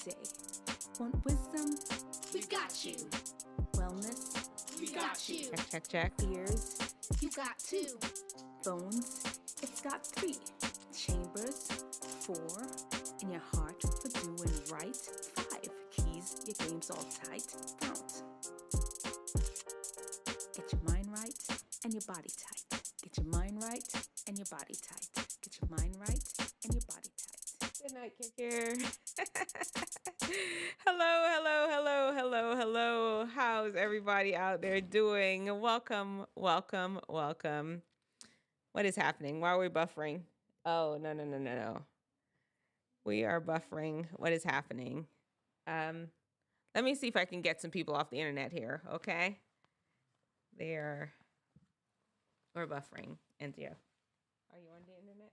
day. Want wisdom? We've got you. Wellness? We got you. Check. Ears? You got two. Bones? It's got 3. Chambers? 4. In your heart for doing right? 5. Keys, your game's all tight. FOUNT. Get your mind right and your body tight. Get your mind right and your body tight. Get your mind right and your body tight. Good night, Kicker. Hello. How's everybody out there doing? Welcome. What is happening? Why are we buffering? Oh, no. We are buffering. What is happening? Let me see if I can get some people off the internet here, okay? We're buffering. India, are you on the internet?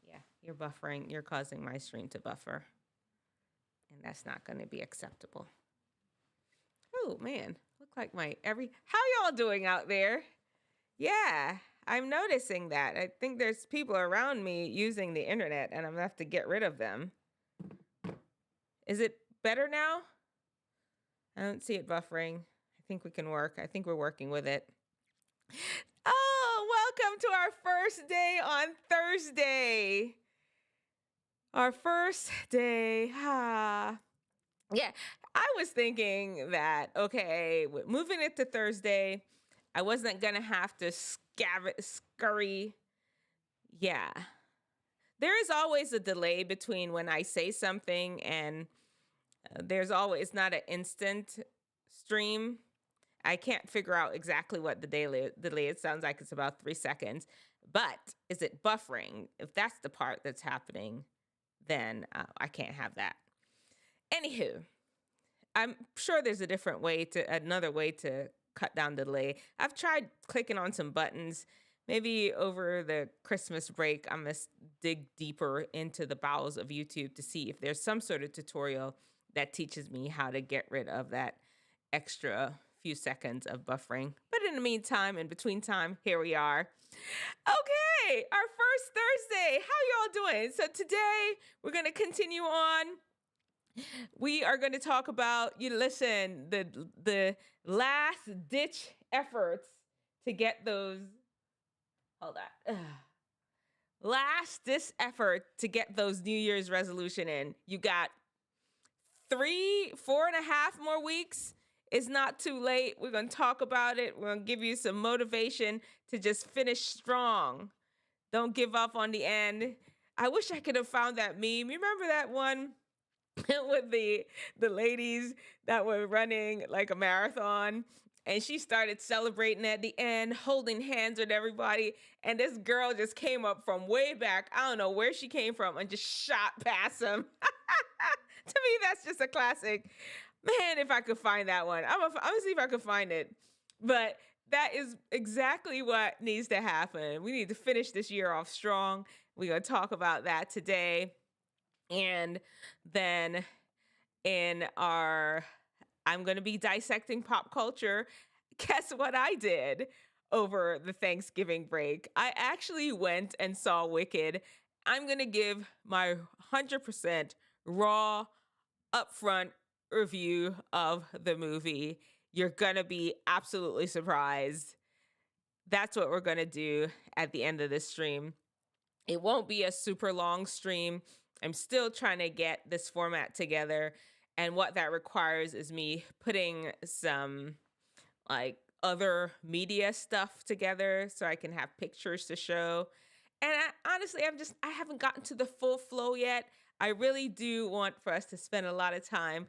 Yeah, you're buffering. You're causing my stream to buffer. And that's not going to be acceptable. Oh, man. Look like how y'all doing out there? Yeah, I'm noticing that. I think there's people around me using the internet and I'm going to have to get rid of them. Is it better now? I don't see it buffering. I think we can work. I think we're working with it. Oh, welcome to our first day on Thursday. Our first day. Yeah, I was thinking that, okay, moving it to Thursday, I wasn't going to have to scurry. Yeah. There is always a delay between when I say something and it's not an instant stream. I can't figure out exactly what the delay is. It sounds like it's about 3 seconds. But is it buffering? If that's the part that's happening, then I can't have that. Anywho, I'm sure there's another way to cut down the delay. I've tried clicking on some buttons. Maybe over the Christmas break, I'm going to dig deeper into the bowels of YouTube to see if there's some sort of tutorial that teaches me how to get rid of that extra few seconds of buffering. But in the meantime, in between time, here we are. Okay, our first Thursday. How y'all doing? So today we're going to continue on. We are going to talk about, the last ditch efforts to get those. Hold on. Last ditch effort to get those New Year's resolution in. You got 4.5 more weeks. It's not too late. We're going to talk about it. We're going to give you some motivation to just finish strong. Don't give up on the end. I wish I could have found that meme. Remember that one with the ladies that were running like a marathon? And she started celebrating at the end, holding hands with everybody. And this girl just came up from way back. I don't know where she came from and just shot past them. To me, that's just a classic. Man, if I could find that one. I'm gonna see if I could find it. But that is exactly what needs to happen. We need to finish this year off strong. We're going to talk about that today. And then I'm going to be dissecting pop culture. Guess what I did over the Thanksgiving break? I actually went and saw Wicked. I'm going to give my 100% raw, upfront review of the movie. You're going to be absolutely surprised. That's what we're going to do at the end of this stream. It won't be a super long stream. I'm still trying to get this format together. And what that requires is me putting some other media stuff together so I can have pictures to show. And honestly, I haven't gotten to the full flow yet. I really do want for us to spend a lot of time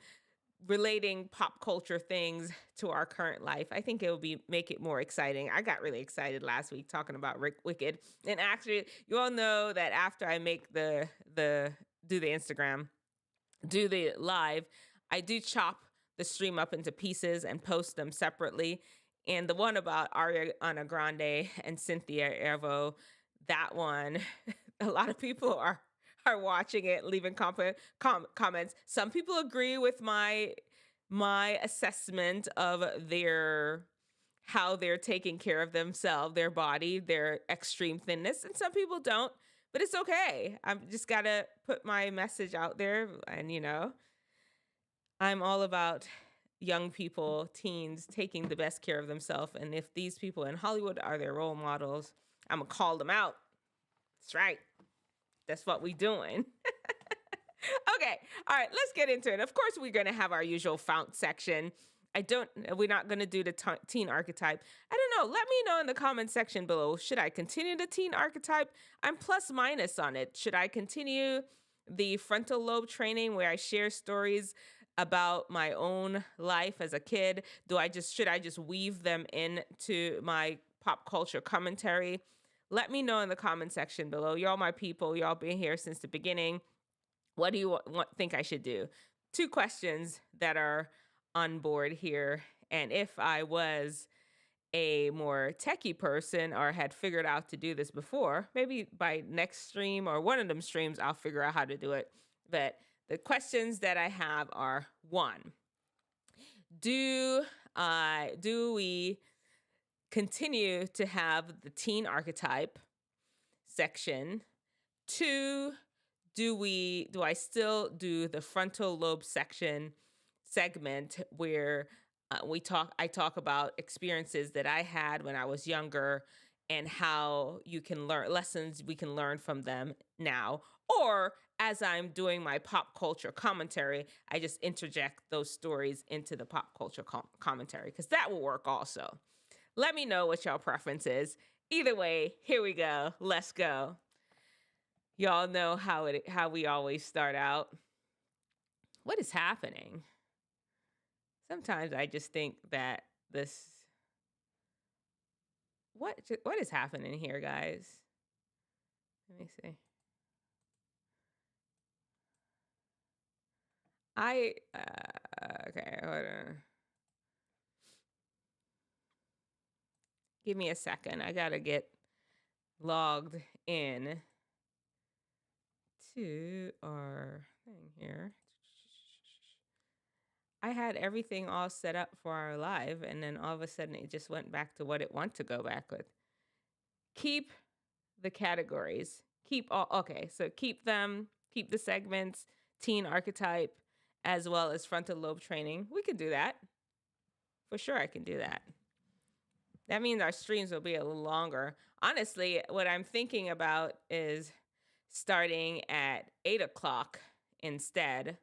relating pop culture things to our current life. I think it will make it more exciting. I got really excited last week talking about Wicked. And actually, you all know that after I make do the Instagram, do the live, I do chop the stream up into pieces and post them separately. And the one about Ariana Grande and Cynthia Erivo, that one, a lot of people are watching it, leaving comments. Some people agree with my assessment of how they're taking care of themselves, their body, their extreme thinness, and some people don't. but it's okay. I'm just got to put my message out there. And, I'm all about young people, teens, taking the best care of themselves. And if these people in Hollywood are their role models, I'm going to call them out. That's right. That's what we doing. Okay. All right. Let's get into it. Of course, we're going to have our usual FOUNT section. We're not going to do the teen archetype. I don't know. Let me know in the comment section below. Should I continue the teen archetype? I'm plus minus on it. Should I continue the frontal lobe training where I share stories about my own life as a kid? Should I just weave them into my pop culture commentary? Let me know in the comment section below. Y'all my people. Y'all been here since the beginning. What do you think I should do? 2 questions that are on board here. And if I was a more techie person or had figured out to do this before, maybe by next stream or one of them streams, I'll figure out how to do it. But the questions that I have are: 1, do we continue to have the teen archetype section? 2, do I still do the frontal lobe segment where I talk about experiences that I had when I was younger and how you can learn lessons we can learn from them now? Or as I'm doing my pop culture commentary, I just interject those stories into the pop culture commentary, because that will work also. Let me know what y'all preference is. Either way, here we go. Let's go. Y'all know how we always start out. What is happening? Sometimes I just think that what is happening here, guys? Let me see. Okay, hold on. Give me a second. I gotta get logged in to our thing here. I had everything all set up for our live, and then all of a sudden it just went back to what it wanted to go back with. Keep the categories. So keep them, keep the segments, teen archetype, as well as frontal lobe training. We can do that. For sure, I can do that. That means our streams will be a little longer. Honestly, what I'm thinking about is starting at 8 o'clock instead.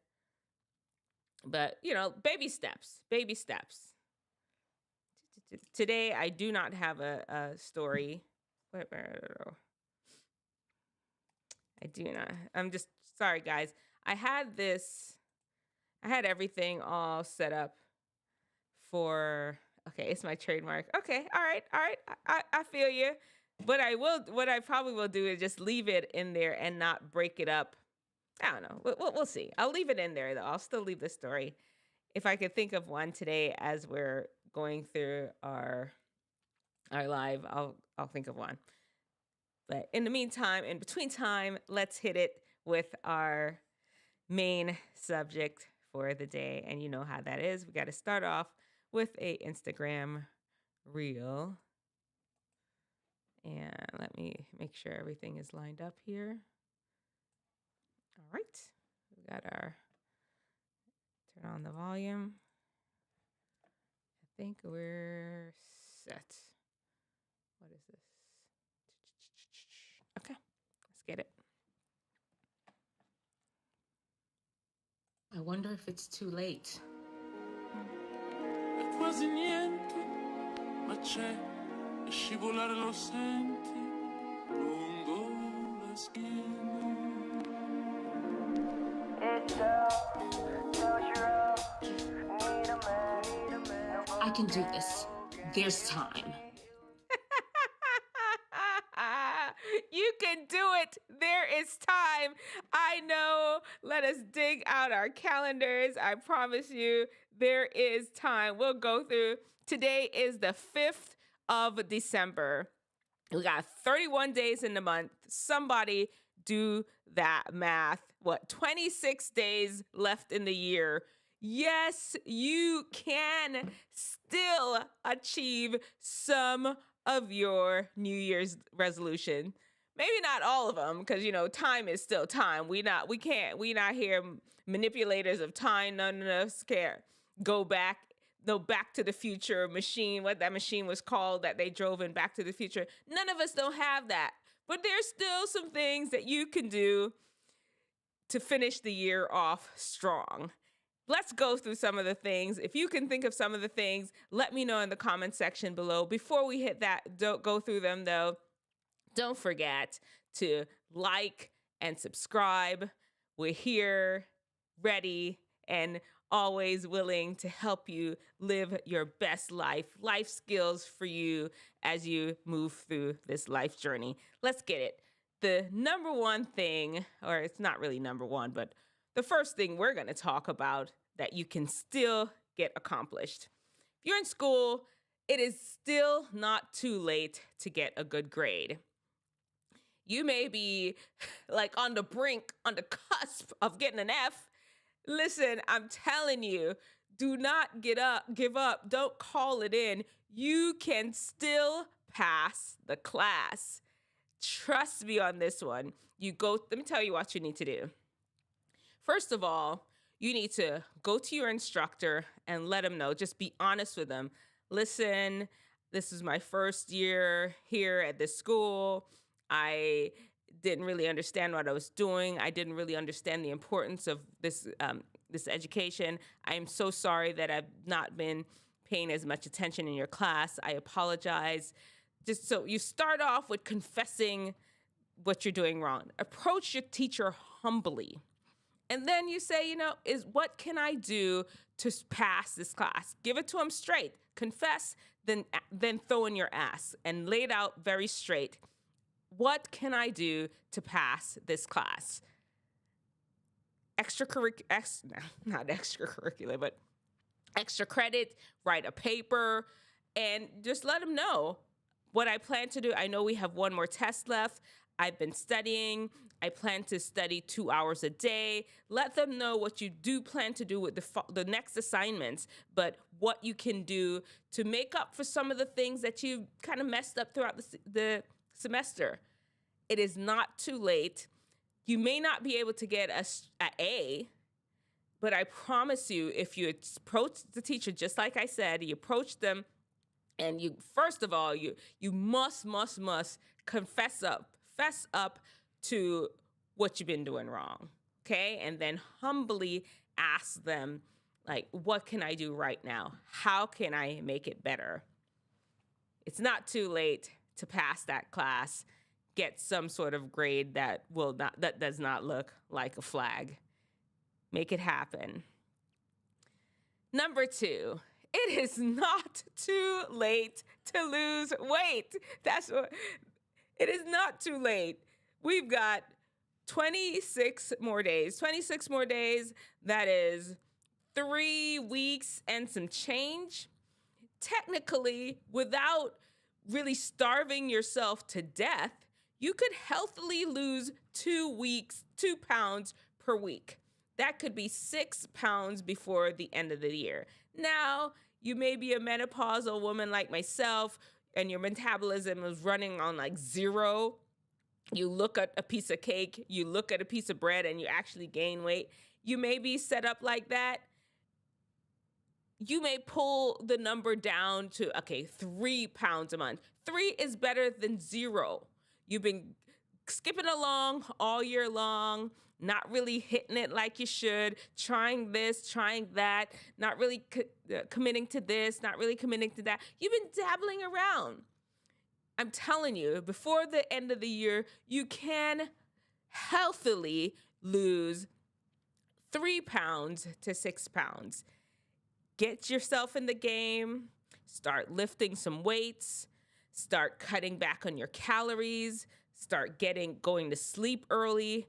But, baby steps. Today, I do not have a story. I do not. I'm just sorry, guys. I had everything all set up for, okay, it's my trademark. Okay, all right. I feel you. What I probably will do is just leave it in there and not break it up. I don't know. We'll see. I'll leave it in there, though. I'll still leave the story. If I could think of one today as we're going through our live, I'll think of one. But in the meantime, in between time, let's hit it with our main subject for the day. And you know how that is. We got to start off with a Instagram reel. And let me make sure everything is lined up here. All right. We got our, turn on the volume. I think we're set. What is this? Okay, let's get it. I wonder if it's too late. E quasi niente, ma c'è, e scivolare lo senti lungo la schiena. I can do this. There's time. You can do it. There is time. I know. Let us dig out our calendars. I promise you, there is time. We'll go through. Today is the 5th of December. We got 31 days in the month. Somebody do that math. 26 days left in the year. Yes, you can still achieve some of your New Year's resolution. maybe not all of them, because time is still time. We not here manipulators of time. None of us care. Go back. No, Back to the Future machine, what that machine was called that they drove in Back to the Future. None of us don't have that. But there's still some things that you can do to finish the year off strong. Let's go through some of the things. If you can think of some of the things, let me know in the comment section below. Before we hit that, don't go through them though. Don't forget to like and subscribe. We're here, ready, and always willing to help you live your best life skills for you as you move through this life journey. Let's get it. The number one thing, or it's not really number one, but the first thing we're going to talk about that you can still get accomplished. If you're in school, it is still not too late to get a good grade. You may be like on the brink, on the cusp of getting an F. Listen, I'm telling you, do not give up. Don't call it in. You can still pass the class. Trust me on this one. Let me tell you what you need to do. First of all, you need to go to your instructor and let them know. Just be honest with them. Listen, this is my first year here at this school. I didn't really understand what I was doing. I didn't really understand the importance of this education. I am so sorry that I've not been paying as much attention in your class. I apologize. Just so you start off with confessing what you're doing wrong. Approach your teacher humbly. And then you say, what can I do to pass this class? Give it to them straight. Confess, then throw in your ass and lay it out very straight. What can I do to pass this class? Not extracurricular, but extra credit, write a paper, and just let them know what I plan to do. I know we have one more test left. I've been studying. I plan to study 2 hours a day. Let them know what you do plan to do with the next assignments, but what you can do to make up for some of the things that you kind of messed up throughout the semester. It is not too late. You may not be able to get an A, but I promise you, if you approach the teacher, just like I said, you approach them, and first of all, you must fess up to what you've been doing wrong, okay? And then humbly ask them, like, what can I do right now? How can I make it better? It's not too late to pass that class, get some sort of grade that does not look like a flag. Make it happen. Number 2, it is not too late to lose weight. It is not too late. We've got 26 more days. 26 more days, that is 3 weeks and some change. Technically, without really starving yourself to death, you could healthily lose 2 pounds per week. That could be 6 pounds before the end of the year. Now, you may be a menopausal woman like myself, and your metabolism is running on like 0. You look at a piece of cake, you look at a piece of bread, and you actually gain weight. You may be set up like that. You may pull the number down to, 3 pounds a month. 3 is better than 0. You've been skipping along all year long, not really hitting it like you should, trying this, trying that, not really committing to this, not really committing to that. You've been dabbling around. I'm telling you, before the end of the year, you can healthily lose 3 pounds to 6 pounds. Get yourself in the game, start lifting some weights, start cutting back on your calories, start going to sleep early,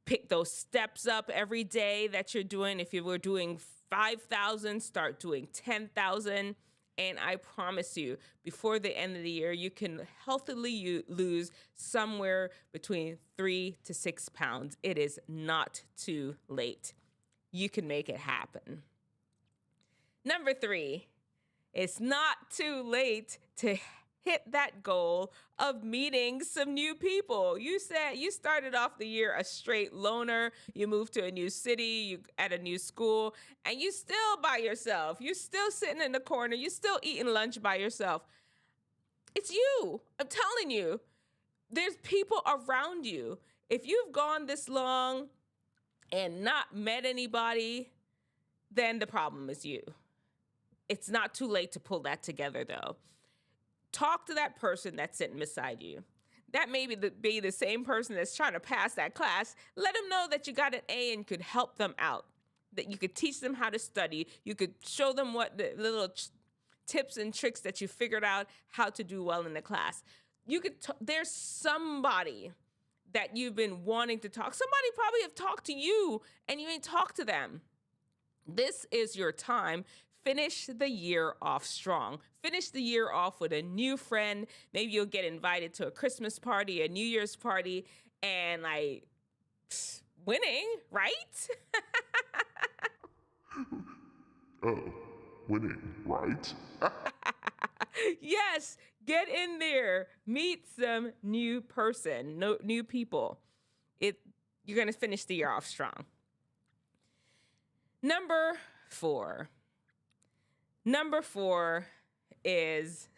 pick those steps up every day that you're doing. If you were doing 5,000, start doing 10,000. And I promise you, before the end of the year, you can healthily lose somewhere between 3 to 6 pounds. It is not too late. You can make it happen. Number 3, it's not too late to hit that goal of meeting some new people. You said you started off the year a straight loner. You moved to a new city, you at a new school, and you still by yourself. You still sitting in the corner. You still eating lunch by yourself. It's you. I'm telling you. There's people around you. If you've gone this long and not met anybody, then the problem is you. It's not too late to pull that together, though. Talk to that person that's sitting beside you. That may be the same person that's trying to pass that class. Let them know that you got an A and could help them out, that you could teach them how to study. You could show them what the little tips and tricks that you figured out how to do well in the class. There's somebody that you've been wanting to talk. Somebody probably have talked to you and you ain't talked to them. This is your time. Finish the year off strong. Finish the year off with a new friend. Maybe you'll get invited to a Christmas party, a New Year's party, and winning, right? Oh, winning, right? Yes, get in there. Meet some new person, new people. You're going to finish the year off strong. Number 4. Number 4 is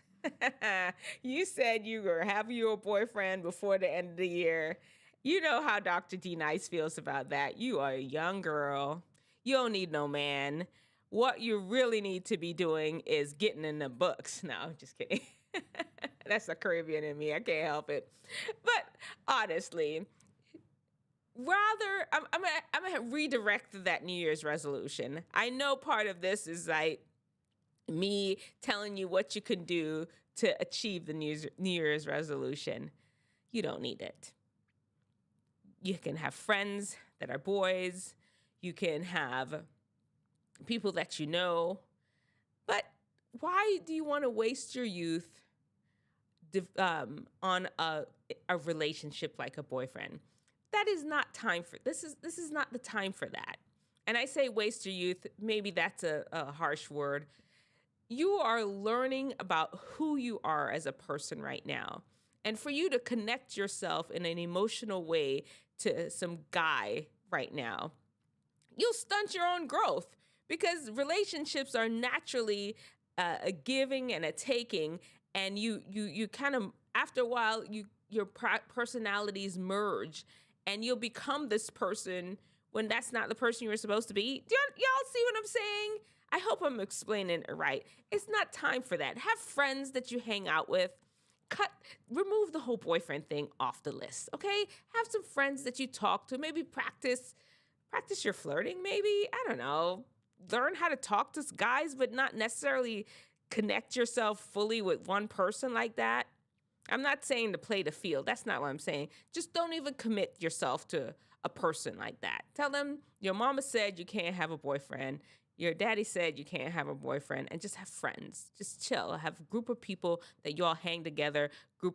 you said you were having your boyfriend before the end of the year. You know how Dr. D Nice feels about that. You are a young girl. You don't need no man. What you really need to be doing is getting in the books. No, just kidding. That's the Caribbean in me. I can't help it. But honestly, I'm gonna redirect that New Year's resolution. I know part of this is like me telling you what you can do to achieve the New Year's resolution. You don't need it. You can have friends that are boys. You can have people that you know. But why do you want to waste your youth on a relationship like a boyfriend? That is not time for this is not the time for that. And I say waste your youth, maybe that's a harsh word. You are learning about who you are as a person right now. And for you to connect yourself in an emotional way to some guy right now, you'll stunt your own growth because relationships are naturally a giving and a taking. And you kind of, after a while, your personalities merge and you'll become this person when that's not the person you were supposed to be. Y'all see what I'm saying? I hope I'm explaining it right. It's not time for that. Have friends that you hang out with. Remove the whole boyfriend thing off the list, okay? Have some friends that you talk to. Maybe practice your flirting, maybe. I don't know. Learn how to talk to guys, but not necessarily connect yourself fully with one person like that. I'm not saying to play the field. That's not what I'm saying. Just don't even commit yourself to a person like that. Tell them your mama said you can't have a boyfriend. Your daddy said you can't have a boyfriend, and just have friends. Just chill. Have a group of people that you all hang together.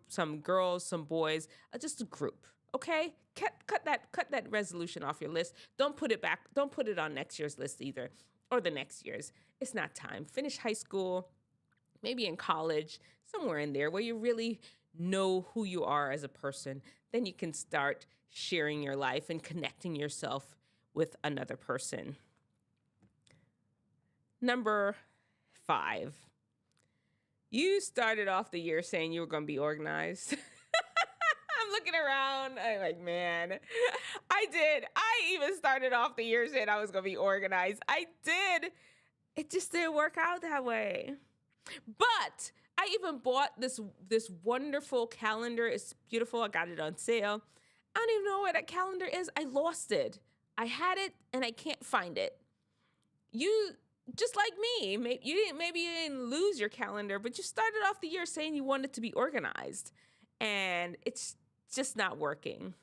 Some girls, some boys, just a group. Okay? Cut that resolution off your list. Don't put it back. Don't put it on next year's list either, or the next year's. It's not time. Finish high school, maybe in college, somewhere in there where you really know who you are as a person. Then you can start sharing your life and connecting yourself with another person. Number 5. You started off the year saying you were going to be organized. I'm looking around. I'm like, man, I did. I even started off the year saying I was going to be organized. I did. It just didn't work out that way. But I even bought this wonderful calendar. It's beautiful. I got it on sale. I don't even know where that calendar is. I lost it. I had it and I can't find it. You, just like me, maybe you didn't lose your calendar, but you started off the year saying you wanted to be organized, and it's just not working.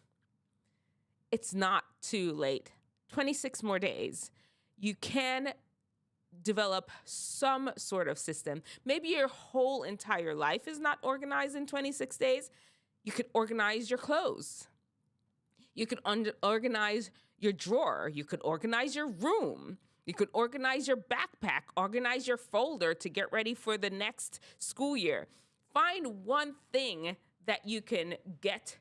It's not too late. 26 more days. You can develop some sort of system. Maybe your whole entire life is not organized in 26 days. You could organize your clothes. You could organize your drawer. You could organize your room. You could organize your backpack, organize your folder to get ready for the next school year. find one thing that you can get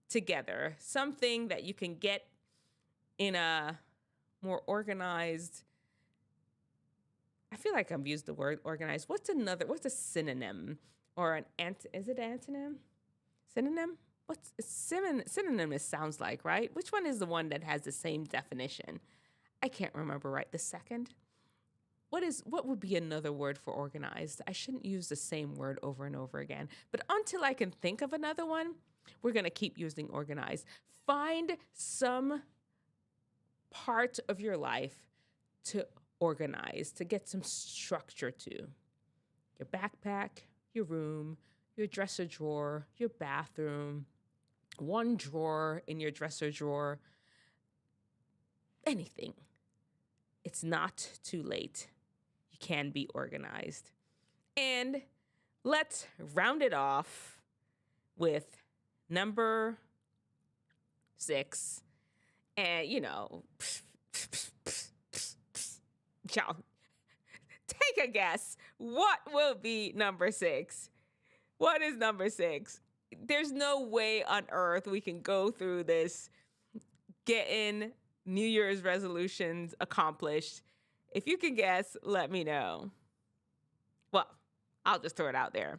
together, something that you can get in a more organized. I feel like I've used the word organized. What's a synonym or is it an antonym? Synonym? What's synonym? It sounds like, right? Which one is the one that has the same definition? I can't remember right this second. What would be another word for organized? I shouldn't use the same word over and over again. But until I can think of another one, we're going to keep using organized. Find some part of your life to organize, to get some structure to. Your backpack, your room, your dresser drawer, your bathroom, one drawer in your dresser drawer, anything. It's not too late. You can be organized. And let's round it off with number 6. And, y'all, take a guess. What will be number 6? What is number 6? There's no way on earth we can go through this getting New Year's resolutions accomplished. If you can guess, let me know. Well, I'll just throw it out there.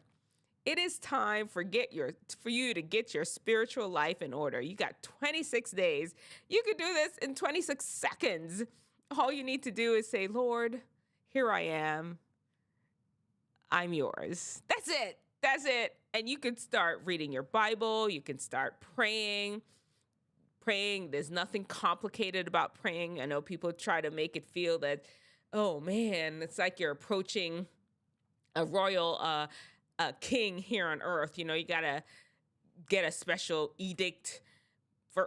It is time for you to get your spiritual life in order. You got 26 days. You can do this in 26 seconds. All you need to do is say, Lord, here I am. I'm yours. That's it. That's it. And you can start reading your Bible. You can start praying. There's nothing complicated about praying. I know people try to make it feel that, oh man, it's like you're approaching a royal king here on earth. You got to get a special edict.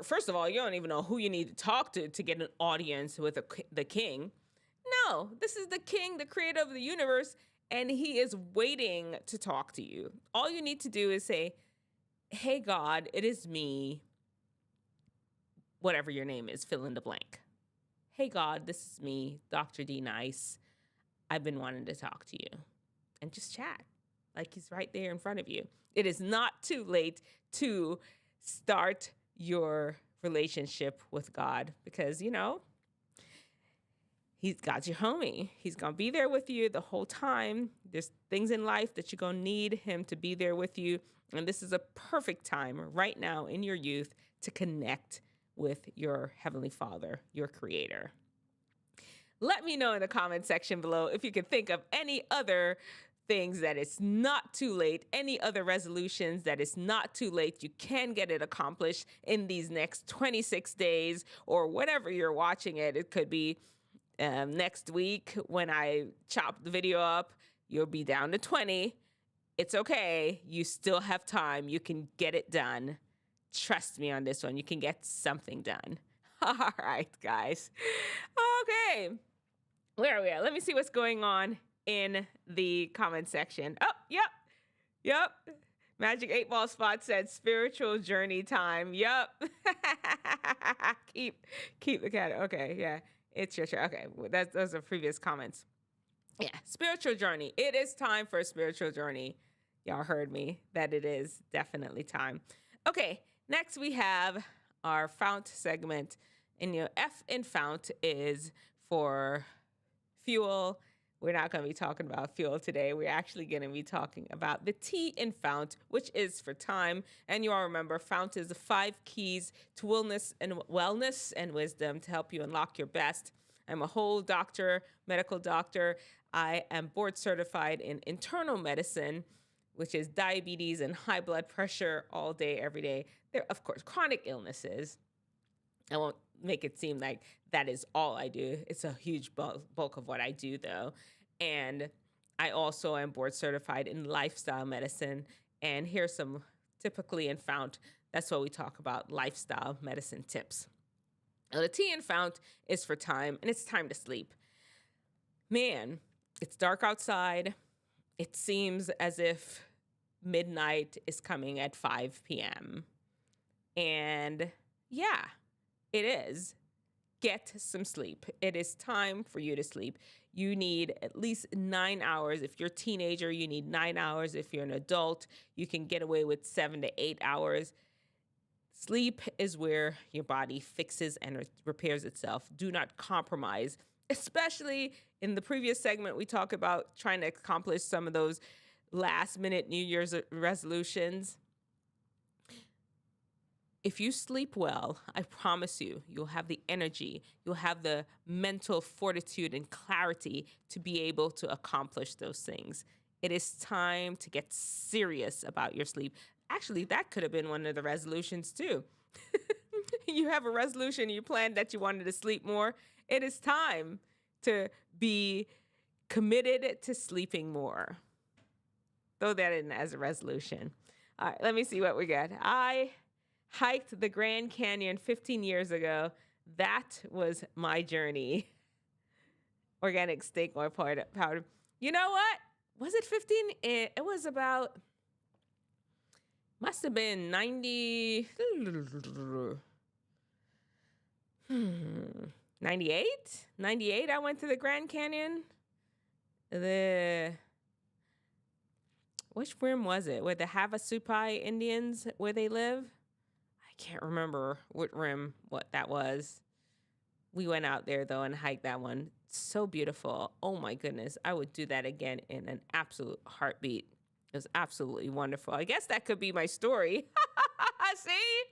First of all, you don't even know who you need to talk to get an audience with the king. No, this is the king, the creator of the universe, and he is waiting to talk to you. All you need to do is say, hey, God, it is me. Whatever your name is, fill in the blank. Hey, God, this is me, Dr. D. Nice. I've been wanting to talk to you. And just chat like he's right there in front of you. It is not too late to start your relationship with God because, God's your homie. He's going to be there with you the whole time. There's things in life that you're going to need him to be there with you. And this is a perfect time right now in your youth to connect with your Heavenly Father, your Creator. Let me know in the comment section below if you can think of any other things that it's not too late, any other resolutions that it's not too late. You can get it accomplished in these next 26 days or whenever you're watching it. It could be next week when I chop the video up, you'll be down to 20. It's okay. You still have time. You can get it done. Trust me on this one. You can get something done. All right, guys. Okay. Where are we at? Let me see what's going on in the comment section. Oh, yep. Magic 8 Ball Spot said spiritual journey time. Yep. keep the cat. Okay, yeah. It's your turn. Okay, those are previous comments. Yeah, spiritual journey. It is time for a spiritual journey. Y'all heard me that it is definitely time. Okay, next we have our FOUNT segment. And F in FOUNT is for fuel. We're not going to be talking about fuel today. We're actually going to be talking about the T in FOUNT, which is for time. And you all remember, FOUNT is the 5 keys to wellness and wisdom to help you unlock your best. I'm a whole doctor, medical doctor. I am board certified in internal medicine, which is diabetes and high blood pressure all day, every day. There are, of course, chronic illnesses. I won't make it seem like that is all I do. It's a huge bulk of what I do, though. And I also am board certified in lifestyle medicine. And here's some, typically in FOUNT, that's what we talk about, lifestyle medicine tips. Now, the T in FOUNT is for time, and it's time to sleep. Man, it's dark outside. It seems as if midnight is coming at 5 p.m. And yeah, it is. get some sleep. It is time for you to sleep. You need at least 9 hours. If you're a teenager, you need 9 hours. If you're an adult, you can get away with 7 to 8 hours. Sleep is where your body fixes and repairs itself. Do not compromise, especially in the previous segment, we talk about trying to accomplish some of those last minute New Year's resolutions. If you sleep well, I promise you, you'll have the energy, you'll have the mental fortitude and clarity to be able to accomplish those things. It is time to get serious about your sleep. Actually, that could have been one of the resolutions too. You have a resolution, you planned that you wanted to sleep more. It is time to be committed to sleeping more. Throw that in as a resolution. All right, let me see what we got. I hiked the Grand Canyon 15 years ago. That was my journey. Organic steak oil powder. You know what? Was it 15? It was about, must have been 90, 98? 98, I went to the Grand Canyon. Which rim was it? Where the Havasupai Indians, where they live? I can't remember what that was. We went out there though and hiked that one. So beautiful. Oh my goodness. I would do that again in an absolute heartbeat. It was absolutely wonderful. I guess that could be my story. See?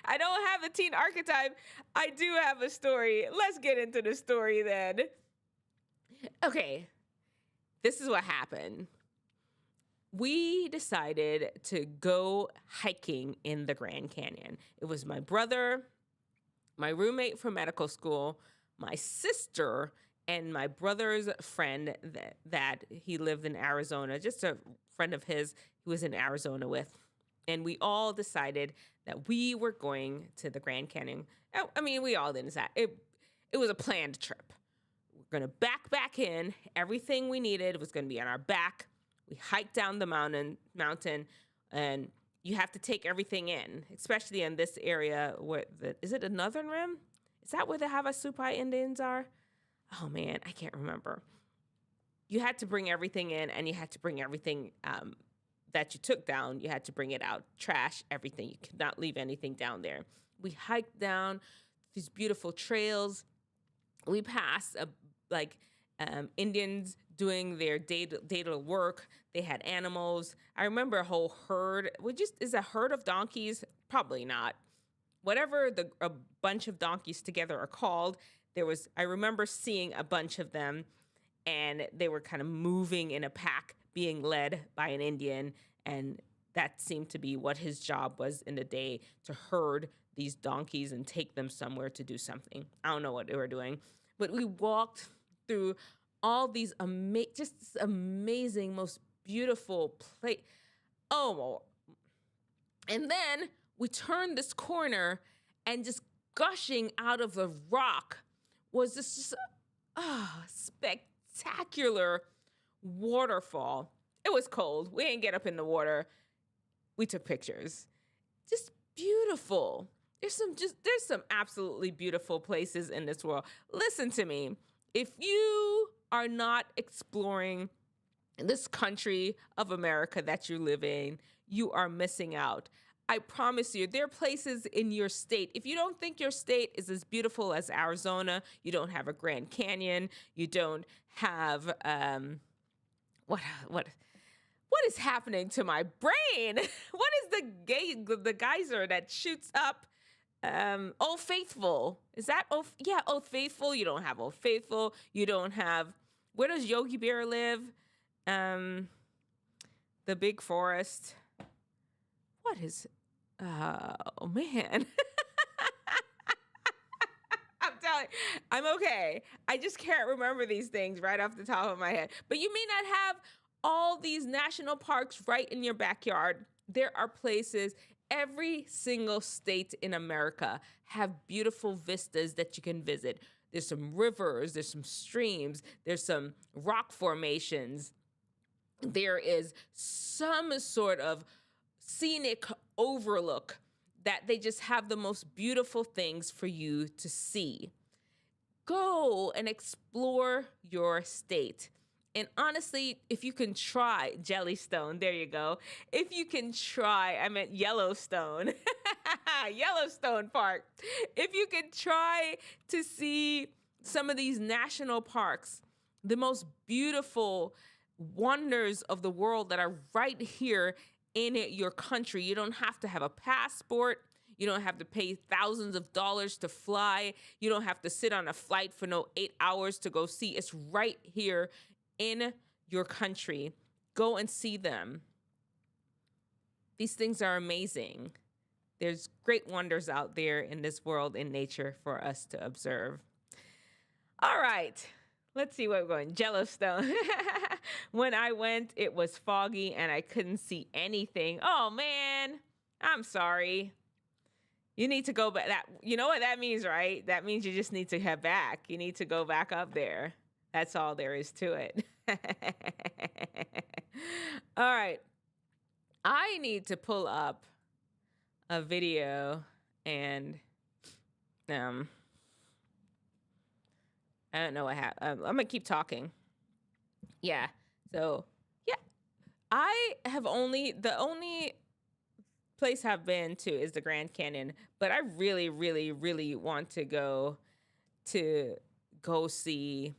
I don't have the teen archetype. I do have a story. Let's get into the story then. Okay. This is what happened. We decided to go hiking in the Grand Canyon. It was my brother, my roommate from medical school, my sister, and my brother's friend that he lived in Arizona, just a friend of his who was in Arizona with. And we all decided that we were going to the Grand Canyon. I mean, we all didn't decide. It was a planned trip. We're going to back in. Everything we needed was going to be on our back. We hiked down the mountain, and you have to take everything in, especially in this area where is it the Northern Rim? Is that where the Havasupai Indians are? Oh man, I can't remember. You had to bring everything in, and you had to bring everything that you took down. You had to bring it out, trash, everything. You could not leave anything down there. We hiked down these beautiful trails. We passed Indians doing their day-to-day work. They had animals. I remember a whole herd. Is a herd of donkeys? Probably not. Whatever a bunch of donkeys together are called, I remember seeing a bunch of them, and they were kind of moving in a pack, being led by an Indian, and that seemed to be what his job was in the day, to herd these donkeys and take them somewhere to do something. I don't know what they were doing, but we walked through all these amazing, most beautiful place. Oh, and then we turned this corner, and just gushing out of the rock was this spectacular waterfall. It was cold. We didn't get up in the water. We took pictures. Just beautiful. There's some absolutely beautiful places in this world. Listen to me. If you are not exploring this country of America that you live in, you are missing out. I promise you, there are places in your state. If you don't think your state is as beautiful as Arizona, you don't have a Grand Canyon, you don't have what is happening to my brain? What is the geyser that shoots up? Old Faithful. Is that Old Faithful? You don't have Old Faithful. You don't have, where does Yogi Bear live? The big forest. What is, oh man. I'm telling you, I'm okay. I just can't remember these things right off the top of my head. But you may not have all these national parks right in your backyard. There are places, every single state in America have beautiful vistas that you can visit. There's some rivers, there's some streams, there's some rock formations. There is some sort of scenic overlook that they just have the most beautiful things for you to see. go and explore your state. And honestly, if you can try Jellystone, there you go. If you can try, I meant Yellowstone, Yellowstone Park. If you can try to see some of these national parks, the most beautiful wonders of the world that are right here in your country. You don't have to have a passport. You don't have to pay thousands of dollars to fly. You don't have to sit on a flight for no 8 hours to go see. It's right here in your country. Go and see them. These things are amazing. There's great wonders out there in this world, in nature, for us to observe. All right. Let's see where we're going. Yellowstone. When I went, it was foggy and I couldn't see anything. Oh, man. I'm sorry. You need to go back. You know what that means, right? That means you just need to head back. You need to go back up there. That's all there is to it. All right. I need to pull up a video and I don't know what happened. I'm going to keep talking. Yeah. So, yeah. The only place I've been to is the Grand Canyon, but I really, really, really want to go see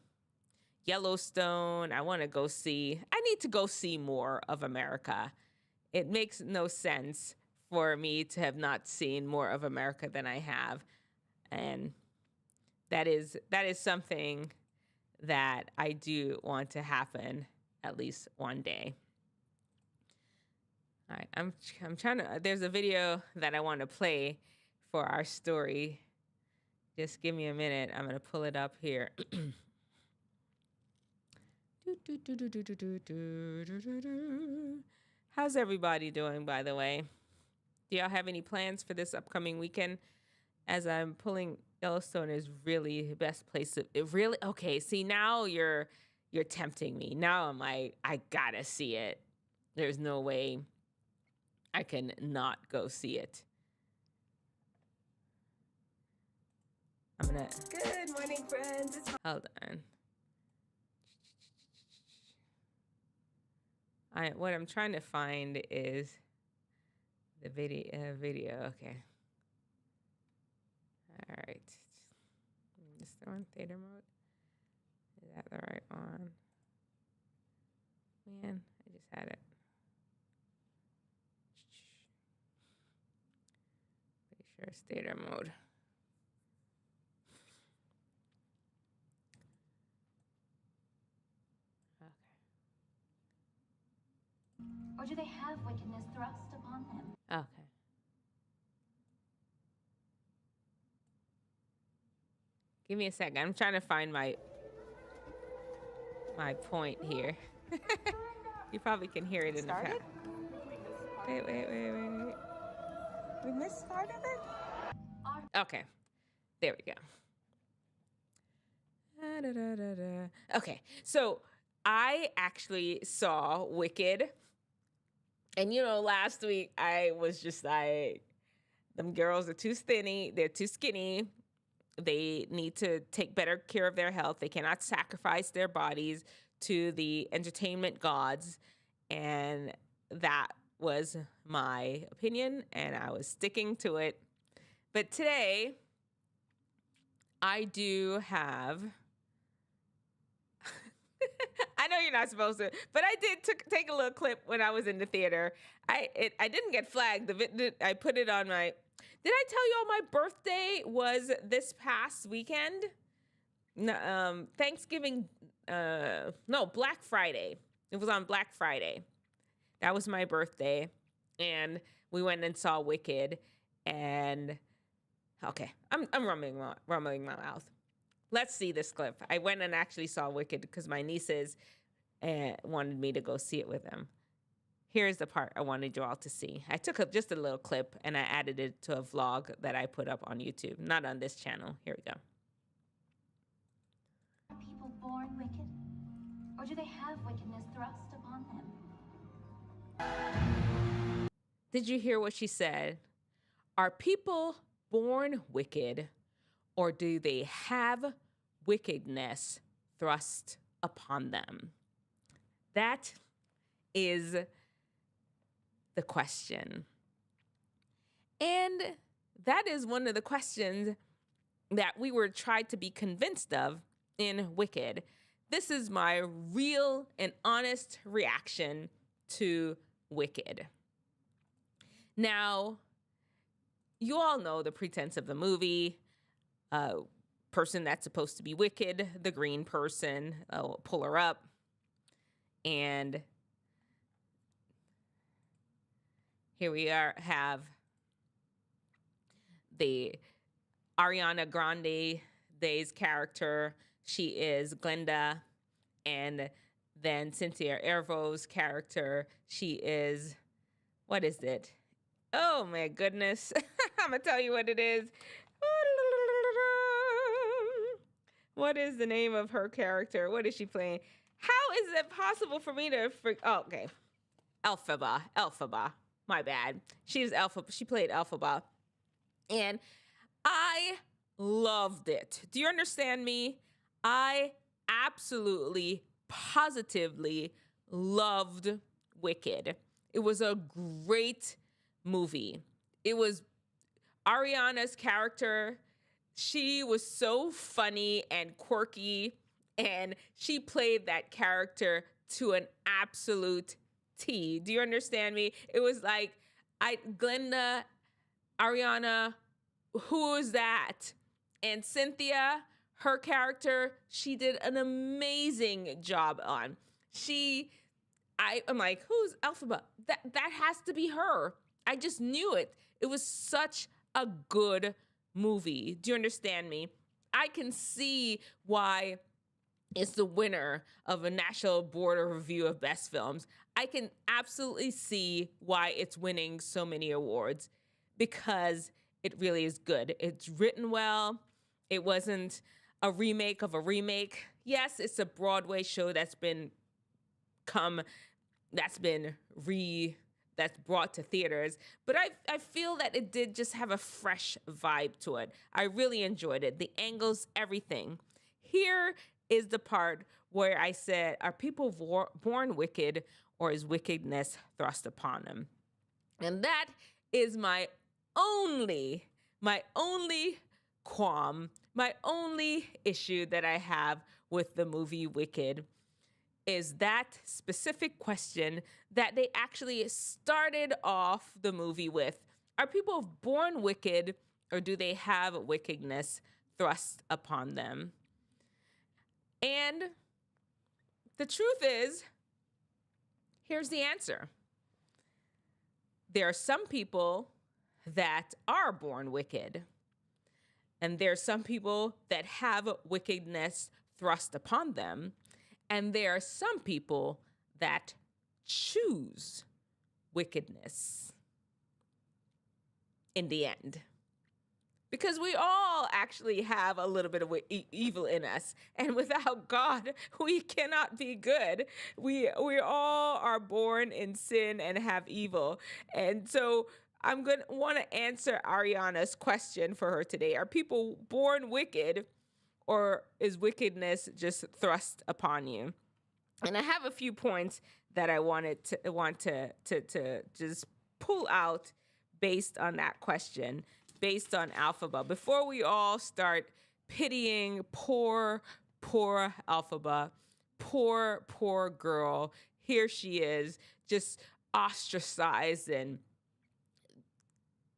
Yellowstone. I need to go see more of America. It makes no sense for me to have not seen more of America than I have. And that is something that I do want to happen at least one day. All right, I'm trying to, there's a video that I want to play for our story. Just give me a minute. I'm going to pull it up here. How's everybody doing, by the way? Do y'all have any plans for this upcoming weekend? As I'm pulling, Yellowstone is really the best place. Okay, see, now you're tempting me. Now I'm like, I gotta see it. There's no way I can not go see it. I'm gonna. Good morning, friends. Hold on. What I'm trying to find is the video. Okay. All right. Is that one theater mode? Is that the right one? Man, I just had it. Pretty sure it's theater mode. Or do they have wickedness thrust upon them? Okay. Give me a second. I'm trying to find my point here. You probably can hear it in the back. Wait. We missed part of it? Okay. There we go. Okay. So I actually saw Wicked. And, last week I was just like, them girls are too skinny. They're too skinny. They need to take better care of their health. They cannot sacrifice their bodies to the entertainment gods. And that was my opinion, and I was sticking to it. But today, I do have... I know you're not supposed to, but I did take a little clip when I was in the theater. I didn't get flagged. I put it on my... Did I tell you all my birthday was this past weekend? No, Thanksgiving... no, Black Friday. It was on Black Friday. That was my birthday. And we went and saw Wicked. And... Okay, I'm rumbling my mouth. Let's see this clip. I went and actually saw Wicked because my nieces wanted me to go see it with them. Here's the part I wanted you all to see. I took just a little clip and I added it to a vlog that I put up on YouTube, not on this channel. Here we go. Are people born wicked? Or do they have wickedness thrust upon them? Did you hear what she said? Are people born wicked, or do they have wickedness thrust upon them? That is the question. And that is one of the questions that we were tried to be convinced of in Wicked. This is my real and honest reaction to Wicked. Now, you all know the pretense of the movie. Person that's supposed to be wicked, the green person. I'll pull her up. And here we have the Ariana Grande's character. She is Glenda. And then Cynthia Erivo's character, she is, what is it? Oh my goodness. I'm going to tell you what it is. What is the name of her character? What is she playing? How is it possible for me to oh, okay. Elphaba. My bad. She played Elphaba. And I loved it. Do you understand me? I absolutely, positively loved Wicked. It was a great movie. It was Ariana's character. She was so funny and quirky, and she played that character to an absolute T. Do you understand me? It was like, Glenda, Ariana, who is that? And Cynthia, her character, she did an amazing job on. I'm like, who's Elphaba? That has to be her. I just knew it. It was such a good movie. Do you understand me? I can see why it's the winner of a National Board of Review of Best Films. I can absolutely see why it's winning so many awards, because it really is good. It's written well. It wasn't a remake of a remake. Yes, it's a Broadway show that's brought to theaters, but I feel that it did just have a fresh vibe to it. I really enjoyed it. The angles, everything. Here is the part where I said, are people born wicked, or is wickedness thrust upon them? And that is my only qualm, my only issue that I have with the movie Wicked, is that specific question that they actually started off the movie with. Are people born wicked, or do they have wickedness thrust upon them? And the truth is, here's the answer. There are some people that are born wicked, and there are some people that have wickedness thrust upon them. And there are some people that choose wickedness in the end. Because we all actually have a little bit of evil in us. And without God, we cannot be good. We all are born in sin and have evil. And so I'm going to want to answer Ariana's question for her today. Are people born wicked, or is wickedness just thrust upon you? And I have a few points that I want to just pull out based on that question, based on Elphaba. Before we all start pitying poor Elphaba, poor girl, here she is, just ostracized and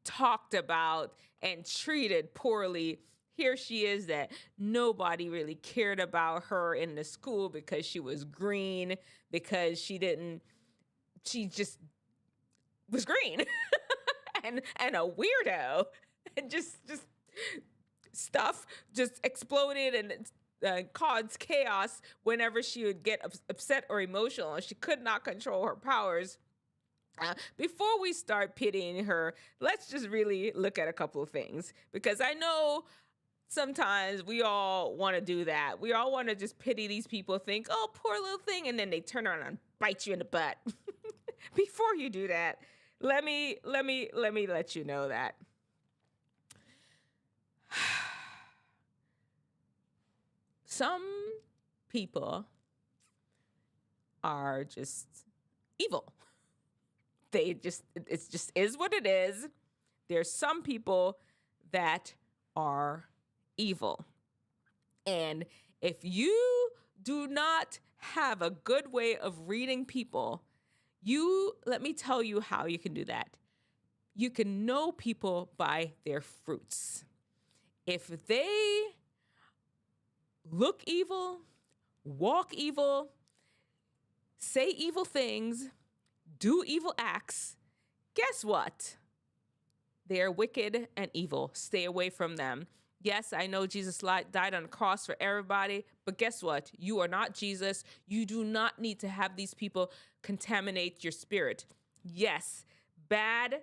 talked about and treated poorly. Here she is, that nobody really cared about her in the school because she was green, because she just was green and a weirdo, and just stuff just exploded and caused chaos whenever she would get upset or emotional, and she could not control her powers. Before we start pitying her, let's just really look at a couple of things, because I know sometimes we all want to do that. We all want to just pity these people, think, oh, poor little thing, and then they turn around and bite you in the butt. Before you do that, let me let you know that some people are just evil. It just is what it is. There's some people that are evil. And if you do not have a good way of reading people, let me tell you how you can do that. You can know people by their fruits. If they look evil, walk evil, say evil things, do evil acts, guess what? They're wicked and evil. Stay away from them. Yes, I know Jesus died on the cross for everybody, but guess what? You are not Jesus. You do not need to have these people contaminate your spirit. Yes, bad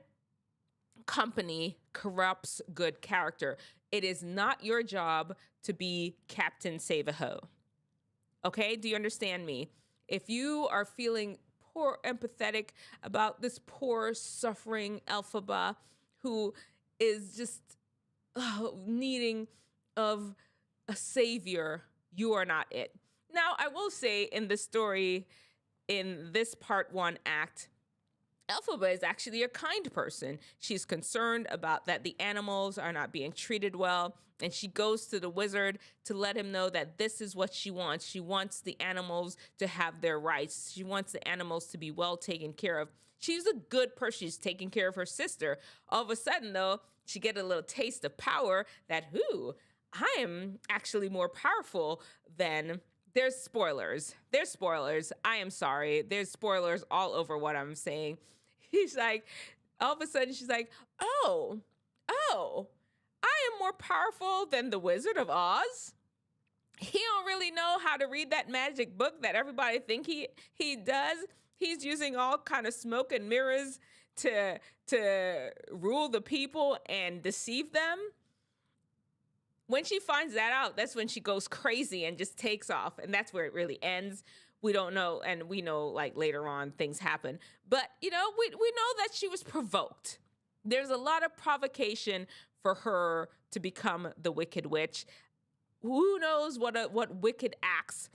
company corrupts good character. It is not your job to be Captain Save-A-Ho. Okay, do you understand me? If you are feeling poor, empathetic about this poor, suffering Elphaba who is just needing of a savior, you are not it. Now, I will say in this story, in this part 1 act, Elphaba is actually a kind person. She's concerned about that the animals are not being treated well, and she goes to the wizard to let him know that this is what she wants. She wants the animals to have their rights. She wants the animals to be well taken care of. She's a good person. She's taking care of her sister. All of a sudden, though, she get a little taste of power that, I am actually more powerful than... There's spoilers. I am sorry. There's spoilers all over what I'm saying. He's like, all of a sudden she's like, oh, I am more powerful than the Wizard of Oz. He don't really know how to read that magic book that everybody think he does. He's using all kind of smoke and mirrors to rule the people and deceive them. When she finds that out, that's when she goes crazy and just takes off. And that's where it really ends. We don't know. And we know like later on things happen. But, we know that she was provoked. There's a lot of provocation for her to become the Wicked Witch. Who knows what wicked acts?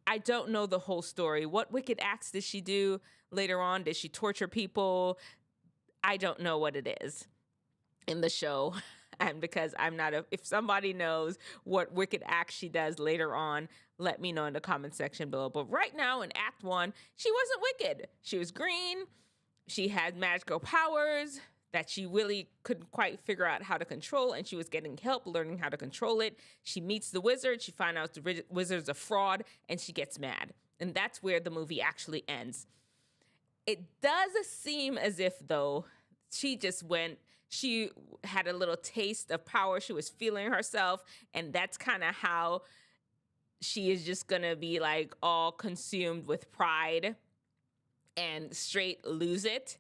I don't know the whole story. What wicked acts did she do later on? Did she torture people? I don't know what it is in the show. And because I'm not if somebody knows what wicked acts she does later on, let me know in the comment section below. But right now in Act 1, she wasn't wicked. She was green. She had magical powers that she really couldn't quite figure out how to control, and she was getting help learning how to control it. She meets the wizard. She finds out the wizard's a fraud, and she gets mad. And that's where the movie actually ends. It does seem as if, though, she had a little taste of power. She was feeling herself, and that's kind of how she is just gonna be like all consumed with pride and straight lose it.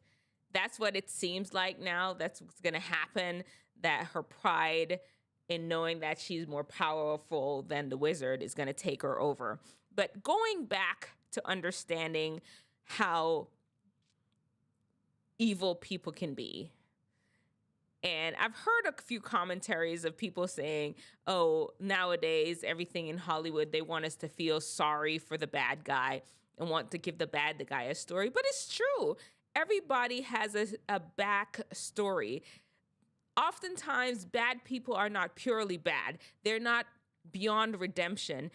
That's what it seems like now. That's what's gonna happen, that her pride in knowing that she's more powerful than the wizard is gonna take her over. But going back to understanding how evil people can be. And I've heard a few commentaries of people saying, oh, nowadays, everything in Hollywood, they want us to feel sorry for the bad guy and want to give the bad guy a story. But it's true. Everybody has a back story. Oftentimes, bad people are not purely bad. They're not beyond redemption.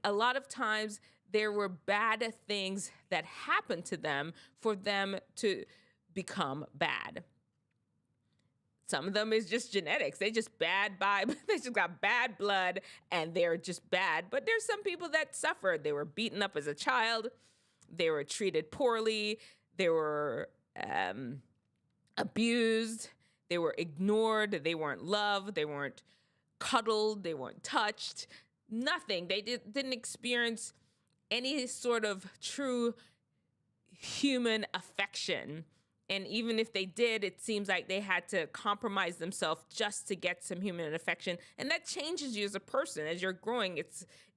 A lot of times, there were bad things that happened to them for them to become bad. Some of them is just genetics. They just they just got bad blood and they're just bad. But there's some people that suffered. They were beaten up as a child. They were treated poorly. They were abused. They were ignored. They weren't loved. They weren't cuddled. They weren't touched. Nothing. They didn't experience any sort of true human affection. And even if they did, it seems like they had to compromise themselves just to get some human affection. And that changes you as a person. As you're growing,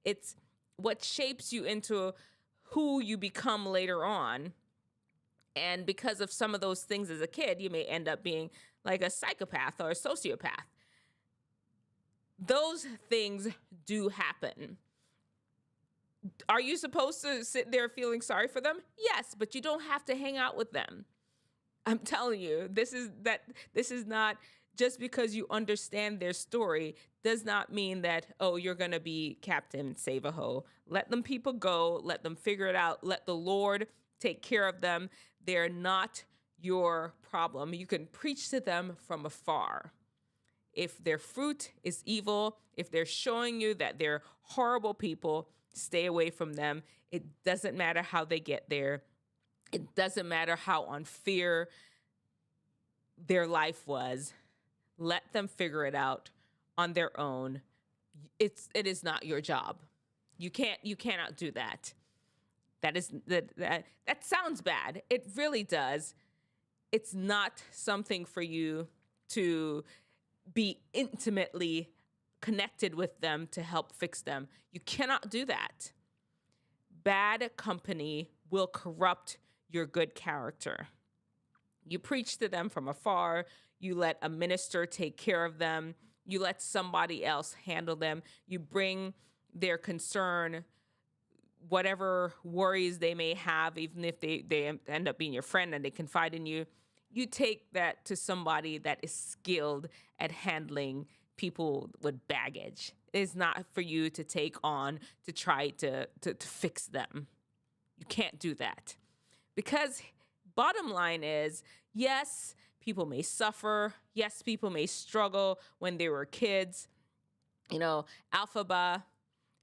it's what shapes you into who you become later on. And because of some of those things as a kid, you may end up being like a psychopath or a sociopath. those things do happen. Are you supposed to sit there feeling sorry for them? Yes, but you don't have to hang out with them. I'm telling you, this is not just because you understand their story does not mean that, oh, you're going to be Captain Save-A-Ho. Let them people go. Let them figure it out. Let the Lord take care of them. They're not your problem. You can preach to them from afar. If their fruit is evil, if they're showing you that they're horrible people, stay away from them. It doesn't matter how they get there. It doesn't matter how unfair their life was. Let them figure it out on their own. It is not your job. You cannot do that. That sounds bad. It really does. It's not something for you to be intimately connected with them to help fix them. You cannot do that. Bad company will corrupt your good character. You preach to them from afar. You let a minister take care of them. You let somebody else handle them. You bring their concern, whatever worries they may have, even if they end up being your friend and they confide in you, you take that to somebody that is skilled at handling people with baggage. It's not for you to take on to try to fix them. You can't do that. Because bottom line is, yes, people may suffer. Yes, people may struggle when they were kids. You know, Alphaba,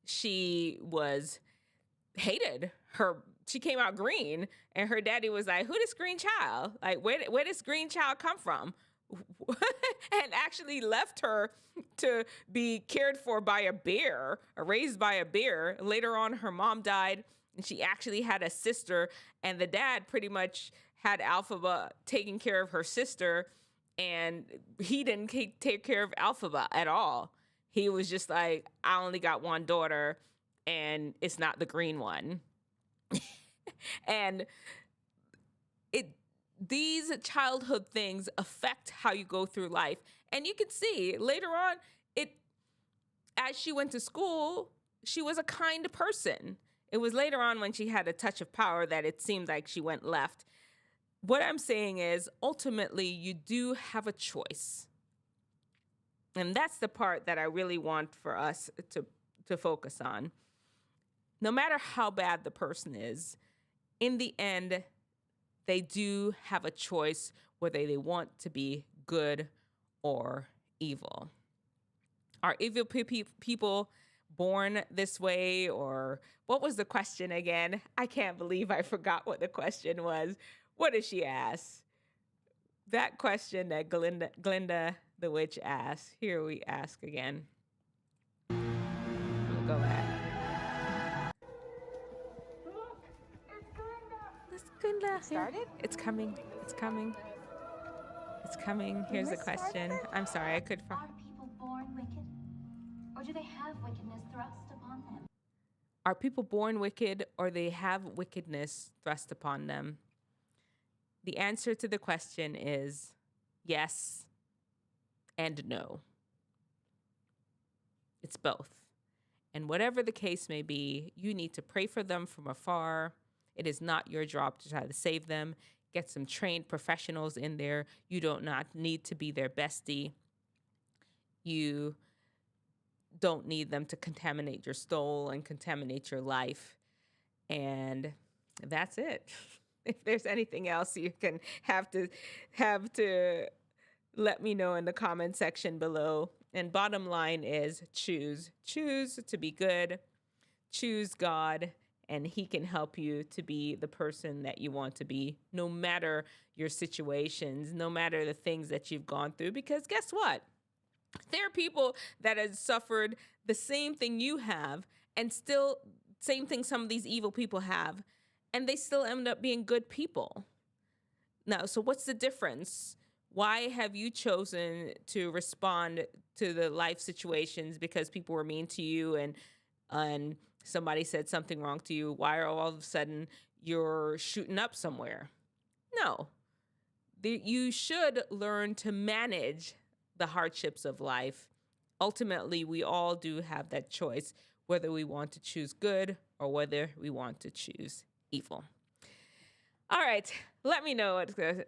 she was hated. She came out green, and her daddy was like, who this green child? Like, where this green child come from? And actually left her to be cared for by a bear, or raised by a bear. Later on, her mom died, and she actually had a sister, and the dad pretty much had Alphaba taking care of her sister, and he didn't take care of Alphaba at all. He was just like, I only got one daughter, and it's not the green one. And these childhood things affect how you go through life. And you can see later on, as she went to school, she was a kind person. It was later on when she had a touch of power that it seemed like she went left. What I'm saying is, ultimately, you do have a choice. And that's the part that I really want for us to focus on. No matter how bad the person is, in the end, they do have a choice whether they want to be good or evil. Are evil people born this way? Or what was the question again? I can't believe I forgot what the question was. What did she ask? That question that Glinda the witch asked. Here we ask again. We'll go back. Glinda. Started? It's coming. It's coming. It's coming. Here's the question. I'm sorry, I could. Are people born wicked? Or do they have wickedness thrust upon them? Are people born wicked, or they have wickedness thrust upon them? The answer to the question is yes and no. It's both. And whatever the case may be, you need to pray for them from afar. It is not your job to try to save them. Get some trained professionals in there. You do not need to be their bestie. You don't need them to contaminate your soul and contaminate your life. And that's it. If there's anything else, you can have to let me know in the comment section below. And bottom line is choose to be good, choose God, and he can help you to be the person that you want to be, no matter your situations, no matter the things that you've gone through. Because guess what? There are people that have suffered the same thing you have, and still same thing some of these evil people have, and they still end up being good people. Now, so what's the difference? Why have you chosen to respond to the life situations because people were mean to you and somebody said something wrong to you? Why are all of a sudden you're shooting up somewhere? No. You should learn to manage the hardships of life ultimately, we all do have that choice, whether we want to choose good or whether we want to choose evil. All right, let me know what's the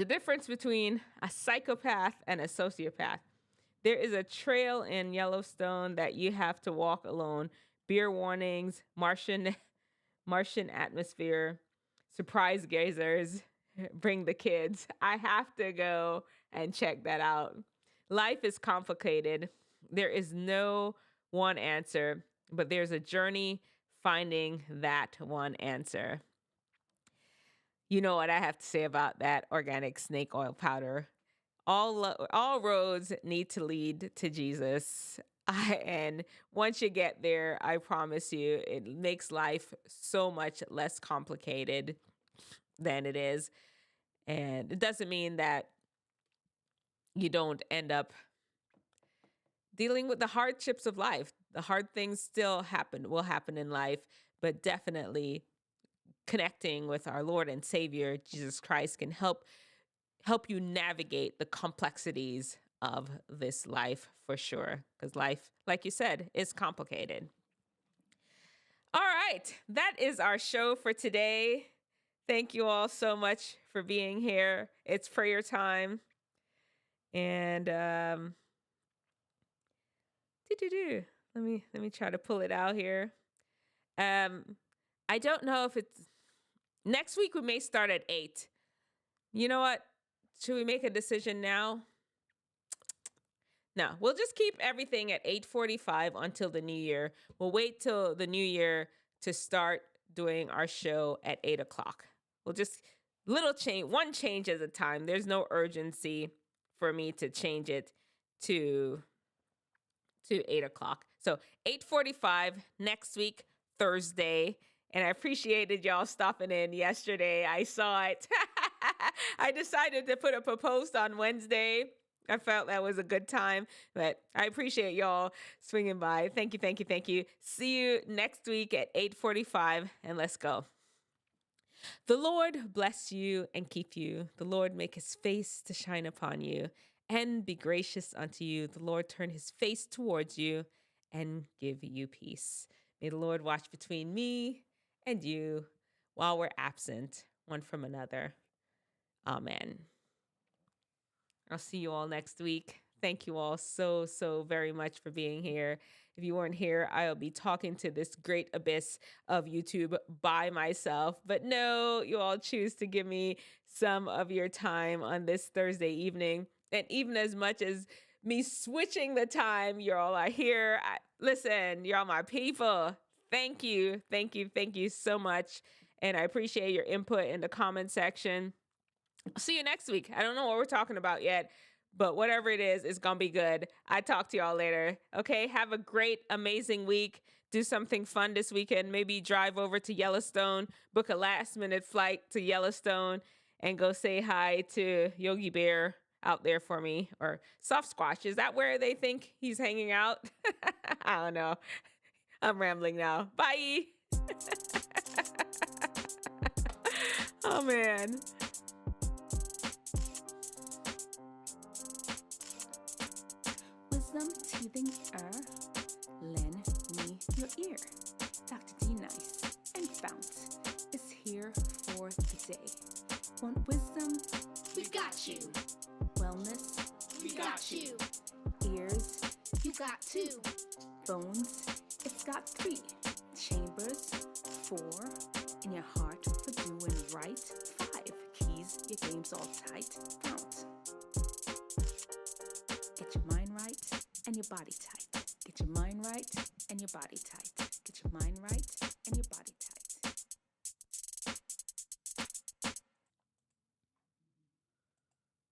difference between a psychopath and a sociopath. There is a trail in Yellowstone that you have to walk alone. Beer warnings, Martian atmosphere, surprise gazers, bring the kids. I have to go and check that out. Life is complicated. There is no one answer, but there's a journey finding that one answer. You know what I have to say about that organic snake oil powder. All roads need to lead to Jesus. And once you get there, I promise you, it makes life so much less complicated than it is. And it doesn't mean that you don't end up dealing with the hardships of life. The hard things still will happen in life, but definitely connecting with our Lord and Savior, Jesus Christ, can help you navigate the complexities of this life for sure. Because life, like you said, is complicated. All right, that is our show for today. Thank you all so much for being here. It's prayer time. And let me try to pull it out here. I don't know if it's next week. We may start at 8. You know what? Should we make a decision now? No, we'll just keep everything at 8:45 until the new year. We'll wait till the new year to start doing our show at 8 o'clock. We'll just one change at a time. There's no urgency for me to change it to 8 o'clock. So 8:45 next week, Thursday. And I appreciated y'all stopping in yesterday. I saw it. I decided to put up a post on Wednesday. I felt that was a good time, but I appreciate y'all swinging by. Thank you, thank you, thank you. See you next week at 8:45, and let's go. The Lord bless you and keep you. The Lord make his face to shine upon you and be gracious unto you. The Lord turn his face towards you and give you peace. May the Lord watch between me and you while we're absent one from another. Amen. I'll see you all next week. Thank you all so very much for being here. If you weren't here, I'll be talking to this great abyss of YouTube by myself. But no, you all choose to give me some of your time on this Thursday evening. And even as much as me switching the time, you all are here. Listen, you're all my people. Thank you so much. And I appreciate your input in the comment section. I'll see you next week. I don't know what we're talking about yet, but whatever it is, it's going to be good. I talk to y'all later. Okay, have a great, amazing week. Do something fun this weekend. Maybe drive over to Yellowstone, book a last-minute flight to Yellowstone, and go say hi to Yogi Bear out there for me. Or Soft Squatch. Is that where they think he's hanging out? I don't know. I'm rambling now. Bye. Oh, man. Wisdomteethinger, lend me your ear. Dr. D Nice and FOUNT is here for the day. Want wisdom? We got you. Wellness? We got you. Ears? You got 2. Bones? It's got 3. Chambers? 4. In your heart for doing right? 5. Keys, your game's all tight. FOUNT. Get your mind right and your body tight. Get your mind right and your body tight. Get your mind